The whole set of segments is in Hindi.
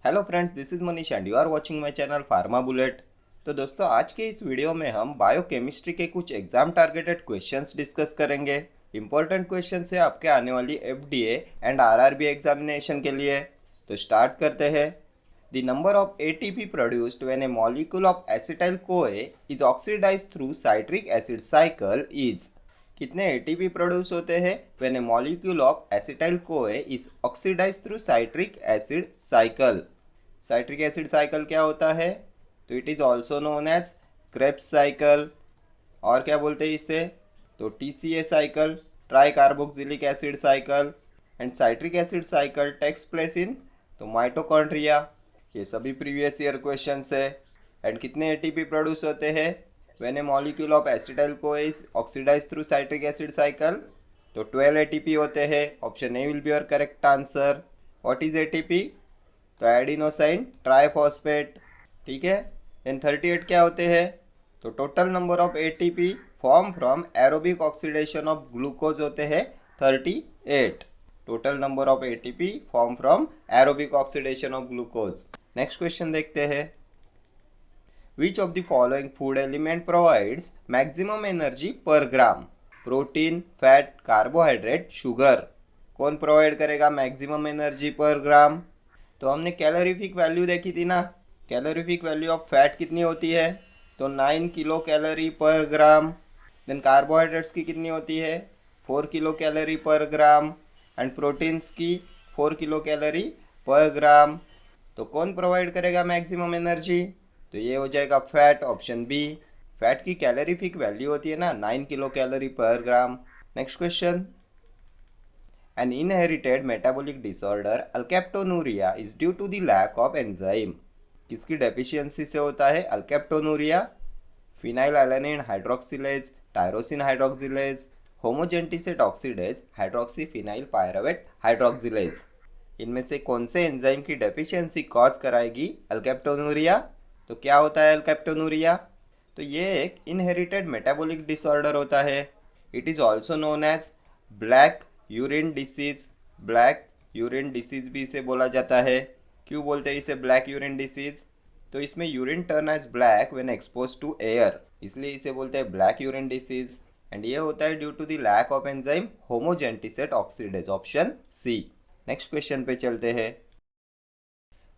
Hello friends, this is Manish and you are watching my channel Pharma Bullet. तो दोस्तों, आज के इस वीडियो में हम बायोकेमिस्ट्री के कुछ एग्जाम टारगेटेड क्वेश्चंस डिस्कस करेंगे। इंपॉर्टेंट क्वेश्चंस है आपके आने वाली एफडीए एंड आरआरबी एग्जामिनेशन के लिए। तो स्टार्ट करते हैं। The number of ATP produced when a molecule of acetyl CoA is oxidised through citric acid cycle is. कितने एटीपी प्रोड्यूस होते हैं when a molecule of acetyl CoA is oxidised through citric acid cycle. Citric acid cycle क्या होता है? तो it is also known as Krebs cycle. और क्या बोलते हैं इसे? तो TCA cycle, tricarboxylic acid cycle. And citric acid cycle takes place in तो माइटोकॉन्ड्रिया। ये सभी प्रीवियस ईयर क्वेश्चन है। एंड कितने एटीपी प्रोड्यूस होते हैं when a molecule of acetyl CoA is oxidise through citric acid cycle? तो 12 एटीपी होते हैं। Option A will be your correct answer. What is ATP? तो एडिनोसाइन ट्राइफॉस्फेट। ठीक है। देन 38 क्या होते हैं? तो total number of ATP form from aerobic oxidation of glucose होते हैं 38। Total number of ATP form from aerobic oxidation of glucose. Next question देखते हैं। Which of the following food element provides maximum energy per gram? Protein, fat, carbohydrate, sugar. कौन प्रोवाइड करेगा मैक्सिमम एनर्जी पर ग्राम? तो हमने कैलोरीफिक वैल्यू देखी थी ना। कैलोरीफिक वैल्यू ऑफ फैट कितनी होती है? तो 9 किलो कैलोरी पर ग्राम। देन कार्बोहाइड्रेट्स की कितनी होती है? 4 kilo calorie per gram. And proteins की 4 किलो कैलोरी पर ग्राम। तो कौन प्रोवाइड करेगा मैक्सिमम एनर्जी? तो ये हो जाएगा फैट, ऑप्शन बी। फैट की कैलोरीफिक वैल्यू होती है ना 9 kilo calorie per gram. Next question. An inherited metabolic disorder, alkaptonuria, is due to the lack of enzyme. किसकी डेफिशिएंसी से होता है alkaptonuria? Phenylalanine hydroxylase, tyrosine hydroxylase, homogentisate oxidase, hydroxy phenyl pyruvate hydroxylase. इनमें से कौन से एंजाइम की डेफिशिएंसी कॉज कराएगी अल्केप्टोनूरिया? तो क्या होता है अल्केप्टोनूरिया? तो ये एक इनहेरिटेड मेटाबॉलिक डिसऑर्डर होता है। It is also known as black urine disease. Black urine disease भी इसे बोला जाता है। क्यों बोलते हैं इसे ब्लैक यूरिन डिसीज? तो इसमें urine turn as black when expose to air, इसलिए इसे बोलते हैं ब्लैक यूरिन डिसीज। एंड ये होता है due to the lack of enzyme homogentisate oxidase, option C. Next question पे चलते हैं।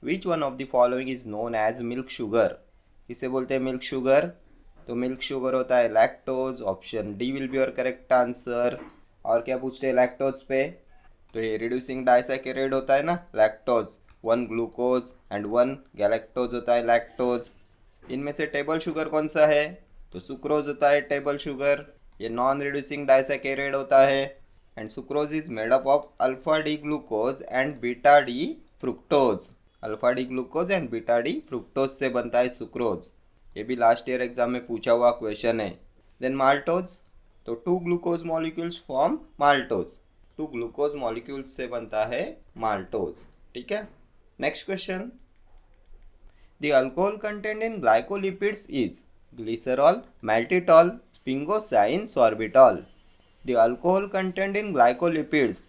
Which one of the following is known as milk sugar? इसे बोलते हैं मिल्क शुगर। तो मिल्क शुगर होता है lactose, option D will be your correct answer. और क्या पूछते हैं लैक्टोज पे? तो ये रिड्यूसिंग डाइसैकेराइड होता है ना लैक्टोज। 1 ग्लूकोज एंड 1 गैलेक्टोज होता है लैक्टोज। इनमें से टेबल शुगर कौन सा है? तो सुक्रोज होता है टेबल शुगर। ये नॉन रिड्यूसिंग डाइसैकेराइड होता है। And sucrose is made up of alpha D glucose and beta D fructose. Alpha D glucose and beta D fructose से बनता है सुक्रोज। ये भी लास्ट ईयर एग्जाम में पूछा हुआ क्वेश्चन है। Then maltose. तो 2 glucose molecules form maltose. 2 glucose molecules से बनता है माल्टोज। ठीक है। Next question. The alcohol content in glycolipids is glycerol, maltitol, sphingosine, sorbitol. The alcohol content in glycolipids,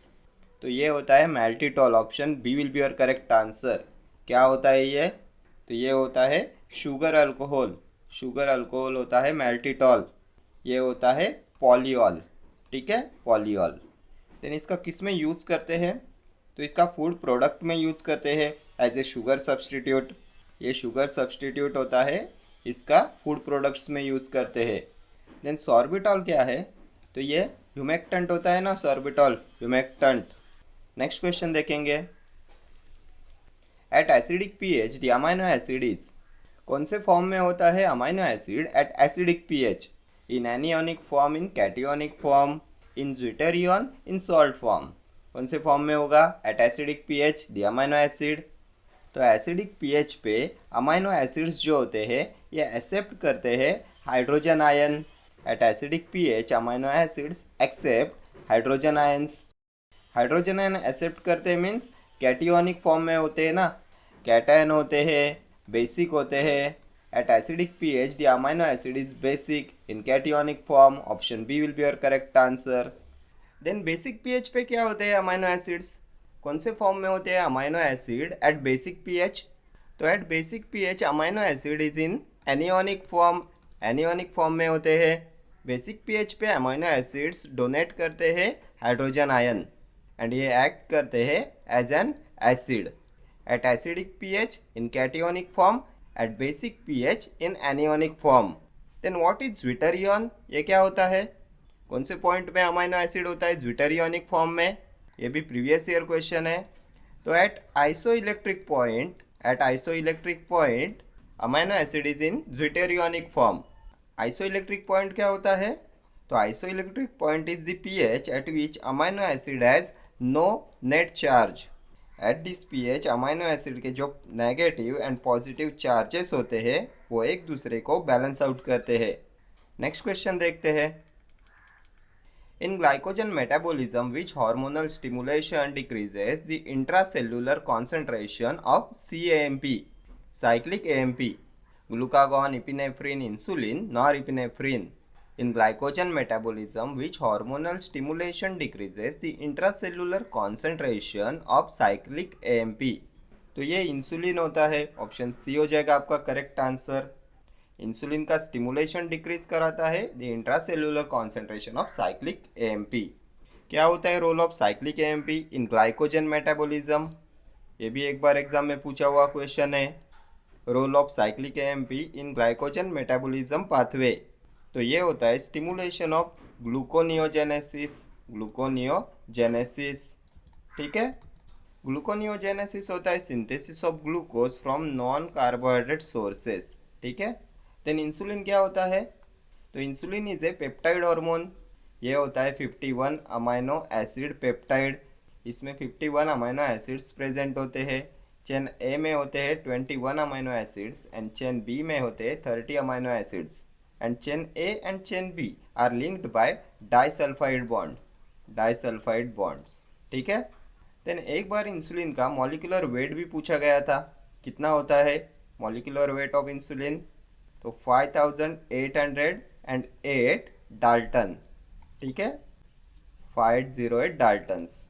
तो ये होता है maltitol, option B will be your correct answer. क्या होता है ये? तो ये होता है शुगर अल्कोहल। शुगर अल्कोहल होता है मैल्टिटॉल। ये होता है पॉलीऑल। ठीक है, पॉलीऑल। देन इसका किस में यूज़ करते हैं? तो इसका फूड प्रोडक्ट में यूज़ करते हैं एज ए शुगर सब्सटीट्यूट। ये शुगर सब्सटीट्यूट होता है, इसका फूड प्रोडक्ट्स में यूज़ करते हैं। देन सॉर्बिटॉल क्या है? तो ये ह्यूमेक्टेंट होता है ना, सॉर्बिटॉल ह्यूमेक्टेंट। नेक्स्ट क्वेश्चन देखेंगे। At acidic pH the amino acid is, कौन से फॉर्म में होता है amino acid at acidic pH? In anionic form, in cationic form, in zwitterion, in salt form. कौन से फॉर्म में होगा at acidic pH the amino acid? तो एसिडिक पीएच पे अमाइनो एसिड्स जो होते हैं ये एक्सेप्ट करते हैं hydrogen ion. At acidic pH amino acids accept hydrogen ions. Hydrogen ion accept करते हैं मीन्स कैटियोनिक फॉर्म में होते हैं ना, कैटायन होते हैं, बेसिक होते हैं। At acidic pH the amino acid is basic in cationic form, option B will be your correct answer. Then basic pH पे क्या होते हैं अमाइनो एसिड्स? कौन से फॉर्म में होते हैं amino acid at basic pH? तो at basic pH amino acid is in anionic form. Anionic form में होते हैं। बेसिक पीएच पे अमाइनो एसिड्स डोनेट करते हैं हाइड्रोजन आयन एंड ये एक्ट करते हैं as an acid at acidic pH in cationic form, at basic pH in anionic form. Then what is zwitterion? ये क्या होता है? कौन से पॉइंट में अमाइनो एसिड होता है ज्विटेरियोनिक फॉर्म में? ये भी प्रीवियस ईयर क्वेश्चन है। तो at isoelectric point amino acid is in zwitterionic form. Isoelectric point क्या होता है? तो isoelectric point is the pH at which amino acid has no net charge. At this pH amino acid के जो नेगेटिव एंड पॉजिटिव चार्जेस होते हैं वो एक दूसरे को बैलेंस आउट करते हैं। नेक्स्ट क्वेश्चन देखते हैं। In glycogen metabolism, which hormonal stimulation decreases the intracellular concentration of CAMP, cyclic AMP, glucagon, epinephrine, insulin, norepinephrine? In glycogen metabolism, which hormonal stimulation decreases the intracellular concentration of cyclic AMP? तो ये इंसुलिन होता है। ऑप्शन सी हो जाएगा आपका करेक्ट आंसर। इंसुलिन का स्टिमुलेशन डिक्रीज कराता है the intracellular concentration of cyclic AMP. क्या होता है role of cyclic AMP in glycogen metabolism? ये भी एक बार एग्जाम में पूछा हुआ क्वेश्चन है। Role of cyclic AMP in glycogen metabolism pathway. तो ये होता है स्टिमुलेशन ऑफ ग्लूकोनियोजेनेसिस। ग्लूकोनियोजेनेसिस, ठीक है। ग्लूकोनियोजेनेसिस होता है synthesis of glucose from non carbohydrate sources, ठीक है। देन इंसुलिन क्या होता है? तो insulin is a peptide hormone. ये होता है 51 अमाइनो एसिड पेप्टाइड। इसमें 51 अमाइनो एसिड्स प्रेजेंट होते हैं। चेन ए में होते हैं 21 amino acids and chain B में होते हैं 30 amino acids and chain A and chain B are linked by disulphide bonds, ठीक है। देन एक बार इंसुलिन का मॉलिक्यूलर वेट भी पूछा गया था। कितना होता है मॉलिक्यूलर वेट ऑफ इंसुलिन? तो 5808 डाल्टन, ठीक है, 508 डाल्टन्स।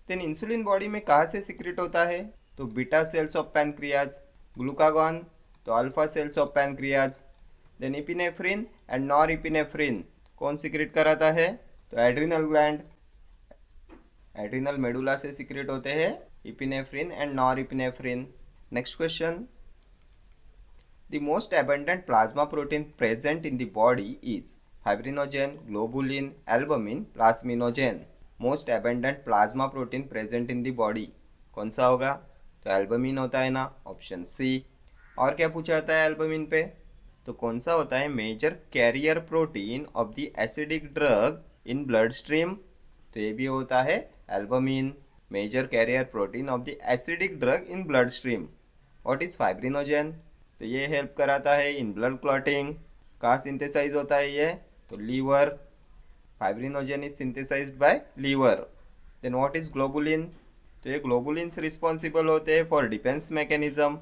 देन इंसुलिन बॉडी में कहाँ से सिक्रेट होता है? तो beta cells of pancreas. Glucagon तो alpha cells of pancreas. Then epinephrine and norepinephrine कौन सिक्रेट कराता है? तो एड्रिनल ग्लैंड, एड्रिनल मेडुला से सिक्रेट होते हैं epinephrine and norepinephrine. Next question. The most abundant plasma protein present in the body is fibrinogen, globulin, albumin, plasminogen. Most abundant plasma protein present in the body कौन सा होगा? तो एल्बमिन होता है ना, ऑप्शन सी। और क्या पूछा जाता है एल्बमिन पे? तो कौन सा होता है major carrier protein of the acidic drug in blood stream? तो ये भी होता है albumin, major carrier protein of the acidic drug in blood stream. What is fibrinogen? तो ये हेल्प कराता है इन ब्लड क्लॉटिंग। कहाँ सिंथेसाइज होता है ये? तो liver. Fibrinogen is synthesised by liver. Then what is globulin? तो ये ग्लोबुलिन्स रिस्पॉन्सिबल होते हैं for defence mechanism.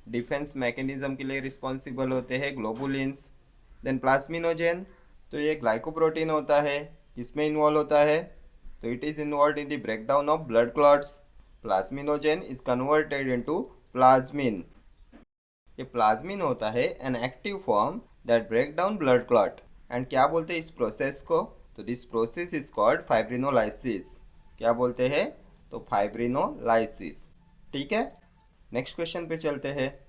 Defence mechanism के लिए रिस्पॉन्सिबल होते हैं ग्लोबुलिन्स। देन प्लाज्मिनोजेन तो ये ग्लाइकोप्रोटीन होता है। किसमें इन्वॉल्व होता है? तो it is involve in the breakdown of blood clots. Plasminogen is converted into plasmin. ये प्लाज्मिन होता है an active form that break down blood clot. And क्या बोलते हैं इस प्रोसेस को? तो this process is called fibrinolysis. क्या बोलते हैं? तो फाइब्रिनोलाइसिस, ठीक है। नेक्स्ट क्वेश्चन पे चलते हैं।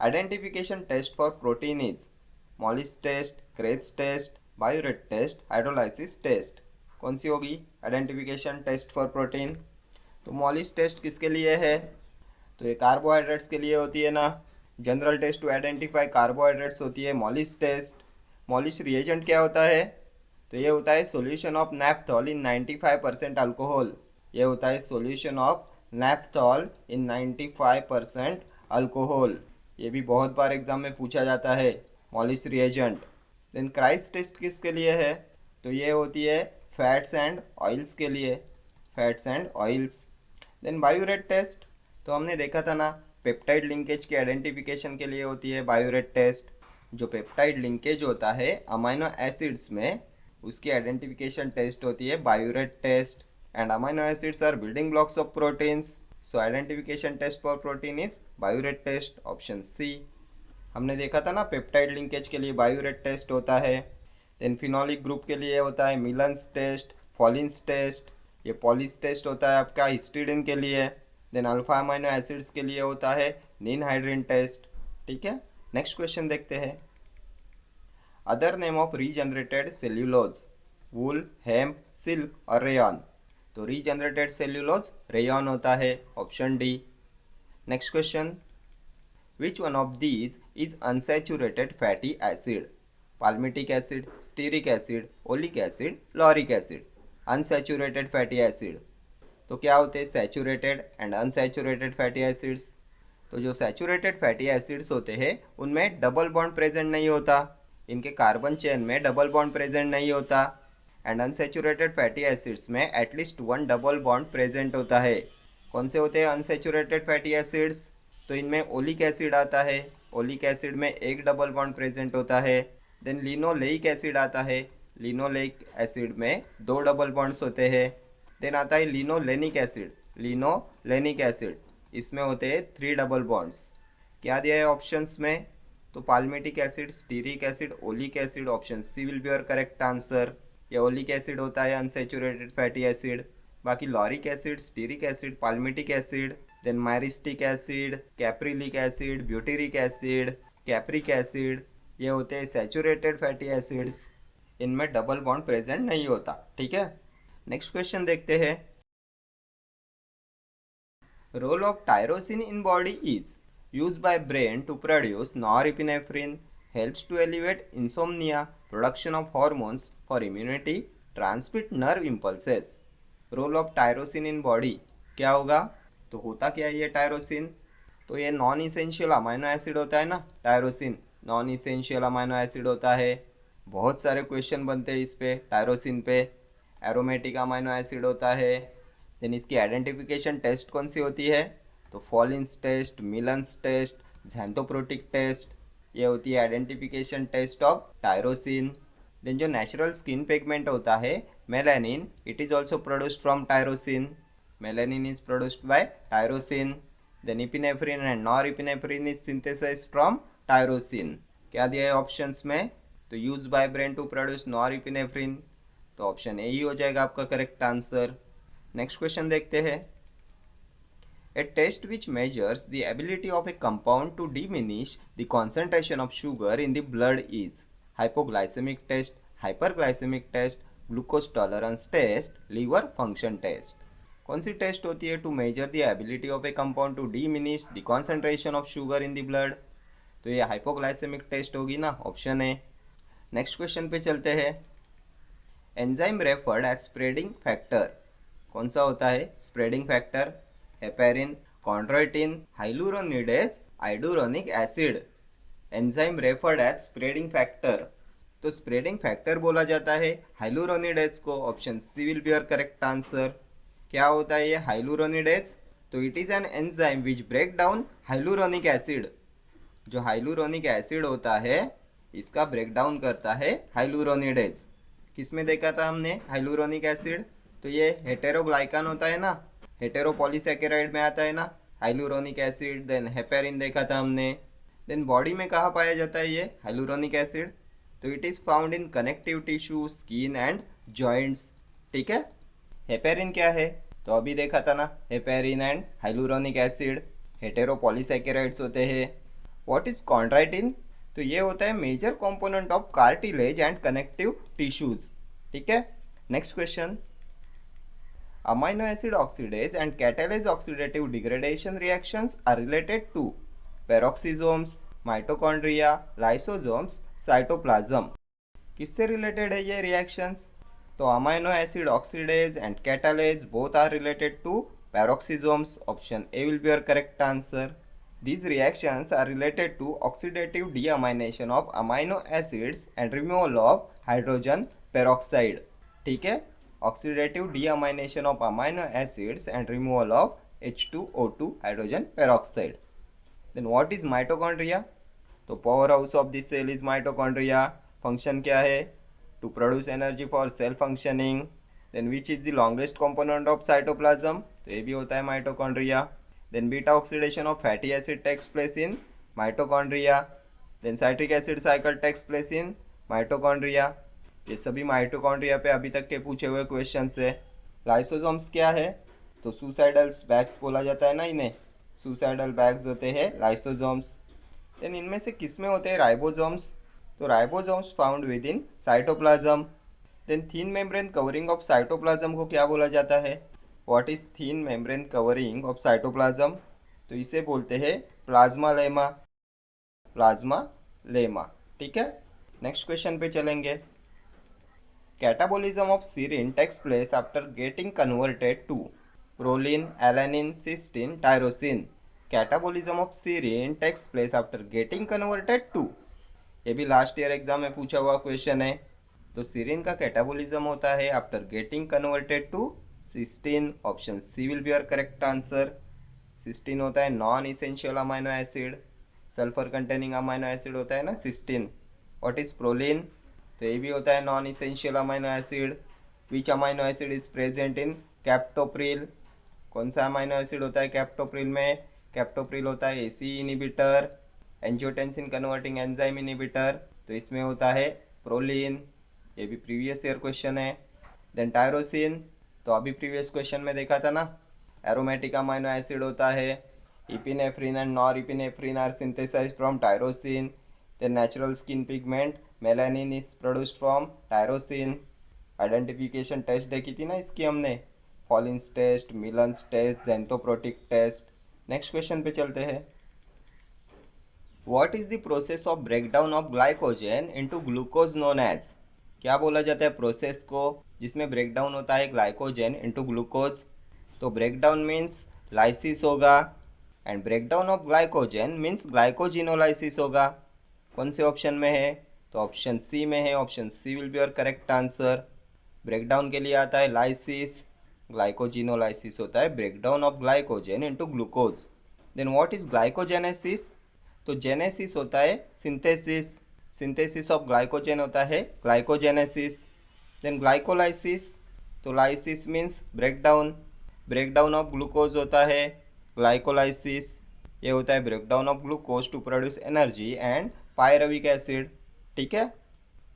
Identification test for protein is Molisch test, creche test, biuret test, hydrolysis test. कौन सी होगी आइडेंटिफिकेशन टेस्ट फॉर प्रोटीन? तो मॉलिस टेस्ट किसके लिए है? तो ये कार्बोहाइड्रेट्स के लिए होती है ना। General test to identify carbohydrates होती है मॉलिस टेस्ट। मॉलिस रिएजेंट क्या होता है? तो ये होता है solution of naphthol in 95% alcohol. ये होता है solution of naphthol in 95% alcohol. ये भी बहुत बार एग्जाम में पूछा जाता है Molisch reagent. Then Kreis test किसके लिए है? तो ये होती है फैट्स एंड ऑयल्स के लिए, fats and oils. Then biuret test तो हमने देखा था ना, पेप्टाइड लिंकेज के आइडेंटिफिकेशन के लिए होती है बायोरेट टेस्ट। जो पेप्टाइड लिंकेज होता है अमाइनो एसिड्स में उसकी आइडेंटिफिकेशन टेस्ट होती है बायोरेट test. and amino acids are building blocks of proteins. So identification test for protein is Biuret test, option C. हमने देखा था ना पेप्टाइड लिंकेज के लिए बायोरेट टेस्ट होता है। देन फिनोलिक ग्रुप के लिए होता है मिलन्स टेस्ट, फॉलिन्स टेस्ट। ये पॉलिस टेस्ट होता है आपका हिस्टिडीन के लिए। देन अल्फा अमाइनो एसिड्स के लिए होता है निनहाइड्रिन टेस्ट। ठीक है, नेक्स्ट क्वेश्चन देखते हैं। Other name of regenerated cellulose, wool, hemp, silk और रेयॉन। तो रीजनरेटेड सेल्यूलोज रेयॉन होता है, option D. Next question, which one of these is unsaturated fatty acid? Palmitic acid, stearic acid, oleic acid, lauric acid. Unsaturated fatty acid तो क्या होते हैं saturated and unsaturated fatty acids. तो जो सैचुरेटेड फैटी एसिड्स होते हैं उनमें डबल बॉन्ड प्रेजेंट नहीं होता, इनके कार्बन चेन में डबल बॉन्ड प्रेजेंट नहीं होता। एंड अनसैचुरेटेड फैटी एसिड्स में at least one double bond present होता है। कौन से होते हैं अनसैचुरेटेड फैटी एसिड्स? तो इनमें ओलिक एसिड आता है, ओलिक एसिड में एक डबल बॉन्ड प्रेजेंट होता है। देन लिनोलेइक एसिड आता है, लिनोलेइक एसिड में दो डबल बॉन्ड्स होते हैं। देन आता है लिनोलेनिक एसिड, लिनोलेनिक एसिड, इसमें होते हैं थ्री डबल बॉन्ड्स। क्या दिया है ऑप्शंस में? तो palmitic acid, stearic acid, oleic acid, option C will be your correct answer. ये ओलिक एसिड होता है अनसैचुरेटेड फैटी एसिड। बाकी lauric acid, stearic acid, palmitic acid, then myristic acid, caprylic acid, butyric acid, capric acid, ये होते हैं सैचुरेटेड फैटी एसिड्स। इनमें डबल बॉन्ड प्रेजेंट नहीं होता। ठीक है, नेक्स्ट क्वेश्चन देखते हैं। Role of tyrosine in body is used by brain to produce norepinephrine, helps to elevate insomnia, production of hormones for immunity, transmit nerve impulses. Role of tyrosine in body क्या होगा? तो होता क्या है ये टायरोसिन? तो ये नॉन इसेंशियल अमाइनो एसिड होता है ना, tyrosine non essential amino acid होता है। बहुत सारे क्वेश्चन बनते हैं इस पे, टायरोसिन पे। एरोमेटिक अमाइनो एसिड होता है। देन इसकी आइडेंटिफिकेशन टेस्ट कौन सी होती है? तो Folin's test, Millon's test, xanthoproteic test, ये होती है identification test of tyrosine. Then जो नेचुरल स्किन पिगमेंट होता है melanin, it is also produced from tyrosine. Melanin is produced by tyrosine. Then epinephrine and norepinephrine is synthesized from tyrosine. क्या दिया है ऑप्शंस में? तो use by brain to produce norepinephrine, तो ऑप्शन ए ही हो जाएगा आपका करेक्ट आंसर। नेक्स्ट क्वेश्चन देखते हैं। A test which measures the ability of a compound to diminish the concentration of sugar in the blood is hypoglycemic test, hyperglycemic test, glucose tolerance test, liver function test। कौन सी टेस्ट होती है to measure the ability of a compound to diminish the concentration of sugar in the blood? तो ये हाइपोग्लाइसेमिक टेस्ट होगी ना, ऑप्शन ए। नेक्स्ट क्वेश्चन पे चलते हैं। Enzyme referred as spreading factor कौन सा होता है? Spreading factor heparin, chondroitin, hyaluronidase, iduronic acid. Enzyme referred as spreading factor, तो स्प्रेडिंग फैक्टर बोला जाता है हाइलुरोनिडेज को, option C will be your correct answer. क्या होता है ये हाइलुरोनिडेज? तो it is an enzyme which break down hyaluronic acid. जो हाइलुरोनिक एसिड होता है इसका ब्रेक डाउन करता है हाइलुरोनिडेज। किस में देखा था हमने हाइलुरोनिक एसिड? तो ये हेटेरोग्लाइकान होता है ना, हेटेरोपॉलीसैकेराइड में आता है ना हाइलुरोनिक एसिड। देन हेपेरिन देखा था हमने। देन बॉडी में कहाँ पाया जाता है ये हाइलुरोनिक एसिड? तो it is found in connective tissue, skin and joints. ठीक है, हेपेरिन क्या है? तो अभी देखा था ना, heparin and hyaluronic acid heteropolysaccharides होते हैं। What is chondroitin? तो ये होता है major component of cartilage and connective tissues. ठीक है, next question. Amino acid oxidase and catalase oxidative degradation reactions are related to peroxisomes, mitochondria, lysosomes, cytoplasm. किससे रिलेटेड है ये रिएक्शंस? तो amino acid oxidase and catalase both are related to peroxisomes, option A will be your correct answer. These reactions are related to oxidative deamination of amino acids and removal of hydrogen peroxide. ठीक है, oxidative deamination of amino acids and removal of H2O2 hydrogen peroxide. Then what is mitochondria? तो power house of this cell is mitochondria. function क्या है? To produce energy for cell functioning. Then which is the longest component of cytoplasm, तो ये भी होता है mitochondria. Then beta oxidation of fatty acid takes place in mitochondria. Then citric acid cycle takes place in mitochondria. ये सभी माइटोकॉन्ड्रिया पे अभी तक के पूछे हुए क्वेश्चन है। लाइसोसोम्स क्या है, तो सुसाइडल बैग्स बोला जाता है ना इन्हें, सुसाइडल बैग्स होते हैं लाइसोसोम्स। देन इनमें से किस में होते हैं राइबोसोम्स, तो ribosomes found within cytoplasm. Then thin membrane covering of cytoplasm को क्या बोला जाता है, what is thin membrane covering of cytoplasm, तो इसे बोलते हैं प्लाज्मा लेमा, प्लाज्मा लेमा। ठीक है, नेक्स्ट क्वेश्चन पे चलेंगे। Catabolism of serine takes place after getting converted to proline, alanine, cysteine, tyrosine. Catabolism of serine takes place after getting converted to, ये भी लास्ट ईयर एग्जाम में पूछा हुआ क्वेश्चन है। तो सीरीन का कैटाबोलिज्म होता है after getting converted to cysteine, option C will be your correct answer. Cysteine होता है non essential amino acid, sulphur containing amino acid होता है ना सिस्टीन। व्हाट इज प्रोलिन, तो ये भी होता है non essential amino acid. Which amino acid is present in captopril, कौन सा अमाइनो एसिड होता है कैप्टोप्रिल में, कैप्टोप्रिल होता है AC inhibitor, angiotensin converting enzyme inhibitor, तो इसमें होता है प्रोलिन, ये भी प्रीवियस ईयर क्वेश्चन है। देन टायरोसिन, तो अभी प्रीवियस क्वेश्चन में देखा था ना, एरोमेटिक अमाइनो एसिड होता है। Epinephrine and norepinephrine are synthesised from tyrosine. Then natural skin pigment melanin is produced from tyrosine. Identification test देखी थी ना इसकी हमने, Folin's test, Millon's test, xanthoproteic test. Next question पे चलते हैं। What is the process of breakdown of glycogen into glucose known as, क्या बोला जाता है प्रोसेस को जिसमें ब्रेकडाउन होता है ग्लाइकोजन इनटू ग्लूकोज, तो ब्रेकडाउन मीन्स लाइसिस होगा, and breakdown of glycogen means glycogenolysis होगा। कौन से ऑप्शन में है, तो ऑप्शन सी में है, option C will be your correct answer. Breakdown के लिए आता है लाइसिस, ग्लाइकोजिनोलाइसिस होता है breakdown of glycogen into glucose. Then what is glycogenesis, तो जेनेसिस होता है सिंथेसिस, सिंथेसिस ऑफ ग्लाइकोजन होता है ग्लाइकोजेनेसिस। देन ग्लाइकोलाइसिस, तो lysis means breakdown, breakdown of glucose होता है ग्लाइकोलाइसिस, ये होता है breakdown of glucose to produce energy and pyruvic acid. ठीक है,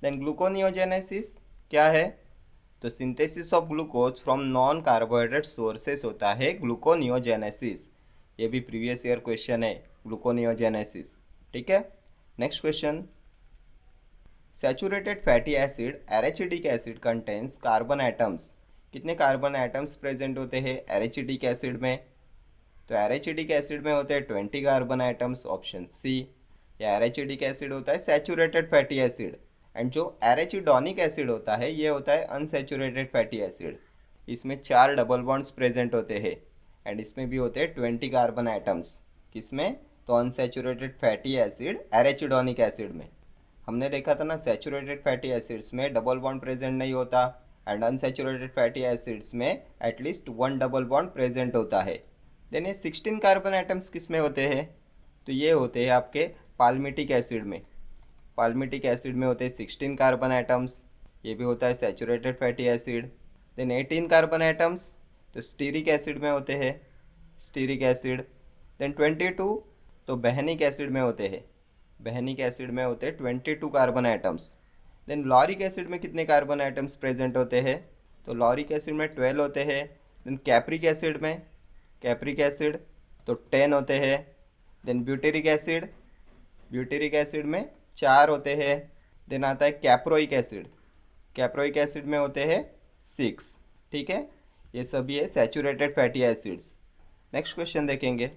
देन ग्लूकोनियोजेनेसिस क्या है, तो synthesis of glucose from non carbohydrate sources होता है ग्लूकोनियोजेनेसिस, ये भी प्रीवियस ईयर क्वेश्चन है ग्लूकोनियोजेनेसिस। ठीक है, next question. Saturated fatty acid arachidic acid contains carbon atoms, कितने कार्बन एटम्स प्रेजेंट होते हैं एरेचिडिक एसिड में, तो एरेचिडिक एसिड में होते हैं 20 कार्बन एटम्स, ऑप्शन सी। या एरेचिडिक एसिड होता है सैचुरेटेड फैटी एसिड, एंड जो एरेचिडोनिक एसिड होता है ये होता है अनसैचुरेटेड फैटी एसिड, इसमें 4 डबल बॉन्ड्स प्रेजेंट होते हैं, एंड इसमें भी होते हैं 20 कार्बन एटम्स, किसमें, तो अनसैचुरेटेड फैटी एसिड एरेचिडोनिक एसिड में। हमने देखा था ना सैचुरेटेड फैटी एसिड्स में डबल बॉन्ड प्रेजेंट नहीं होता, एंड अनसैचुरेटेड फैटी एसिड्स में एटलीस्ट 1 डबल बॉन्ड प्रेजेंट होता है। देन ये 16 कार्बन एटम्स किस में होते हैं, तो ये होते हैं आपके पाल्मिटिक एसिड में, पाल्मिटिक एसिड में होते हैं 16 कार्बन एटम्स, ये भी होता है saturated fatty acid. Then 18 carbon atoms तो स्टीरिक एसिड में होते हैं, स्टीरिक एसिड। देन 22 तो बहनिक एसिड में होते हैं, बहनिक एसिड में होते हैं 22 carbon atoms. Then lauric acid में कितने कार्बन एटम्स प्रेजेंट होते हैं, तो लॉरिक एसिड में 12 होते हैं। देन कैप्रिक एसिड में, कैप्रिक एसिड तो 10 होते हैं। Then butyric acid, butyric acid में 4 होते हैं। देन आता है कैप्रोइक एसिड, कैप्रोइक एसिड में होते हैं 6। ठीक है, ये सभी है saturated fatty acids. Next question देखेंगे।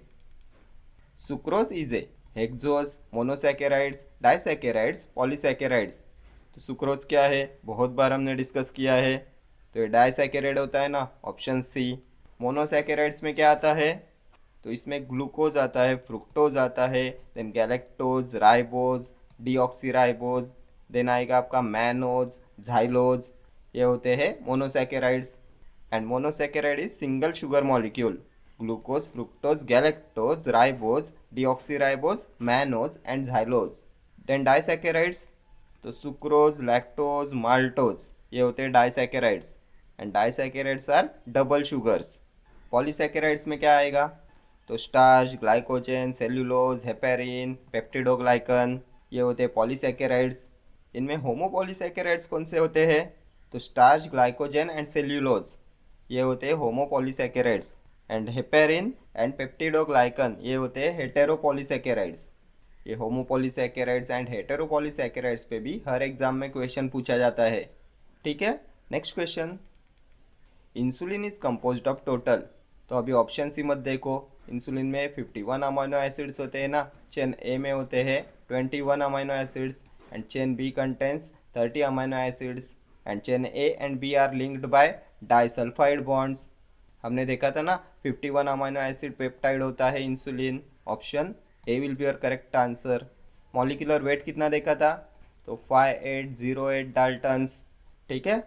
Sucrose is a hexose, monosaccharides, disaccharides, polysaccharides, तो सुक्रोज क्या है, बहुत बार हमने डिस्कस किया है, तो ये डाइसैकेराइड होता है ना, ऑप्शन सी। मोनोसैकेराइड्स में क्या आता है, तो इसमें ग्लूकोज आता है, फ्रुक्टोज आता है, then galactose, ribose, deoxyribose, then आएगा आपका मैनोज, झाइलोज, ये होते हैं monosaccharides. And monosaccharide is single sugar molecule, glucose, fructose, galactose, ribose, deoxyribose, mannose and xylose. Then disaccharides तो सुक्रोज, लैक्टोज, माल्टोज, ये होते हैं disaccharides. And disaccharides are double sugars. Polysaccharides में क्या आएगा? तो starch, glycogen, cellulose, heparin, peptidoglycan, ये होते हैं पॉलीसैकेराइड्स। इनमें होमोपॉलीसैकेराइड्स कौन से होते हैं? तो स्टार्च, ग्लाइकोजन एंड सेल्यूलोज, ये होते हैं होमोपॉलीसैकेराइड्स। एंड हेपेरिन एंड पेप्टिडोग्लाइकन, ये होते हैं हेटेरोपॉलीसैकेराइड्स। ये होमोपॉलीसैकेराइड्स एंड हेटेरोपॉलीसैकेराइड्स पे भी हर एग्जाम में क्वेश्चन पूछा जाता है। ठीक है, next question. Insulin is composed of total, तो अभी ऑप्शन सी मत देखो। इंसुलिन में 51 अमीनो एसिड्स होते हैं ना, चेन ए में होते हैं 21 amino acids and chain B contains 30 amino acids and chain A and B are linked by disulphide bonds. हमने देखा था ना 51 अमीनो एसिड पेप्टाइड होता है insulin. Option A will be your correct answer. Molecular weight कितना देखा था? तो 5808 डाल्टन्स। ठीक है,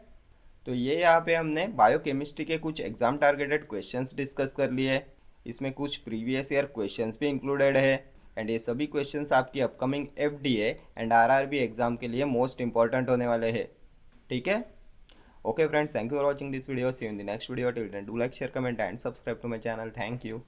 तो ये यहाँ पे हमने बायोकेमिस्ट्री के कुछ एग्जाम टारगेटेड क्वेश्चंस डिस्कस कर लिए। इसमें कुछ प्रीवियस ईयर क्वेश्चंस भी इंक्लूडेड है एंड ये सभी क्वेश्चंस आपकी upcoming FDA and RRB exam के लिए मोस्ट इंपॉर्टेंट होने वाले हैं। ठीक है, okay friends, thank you for watching this video. See you in the next video. Till then do like, share, comment and subscribe to my channel. Thank you.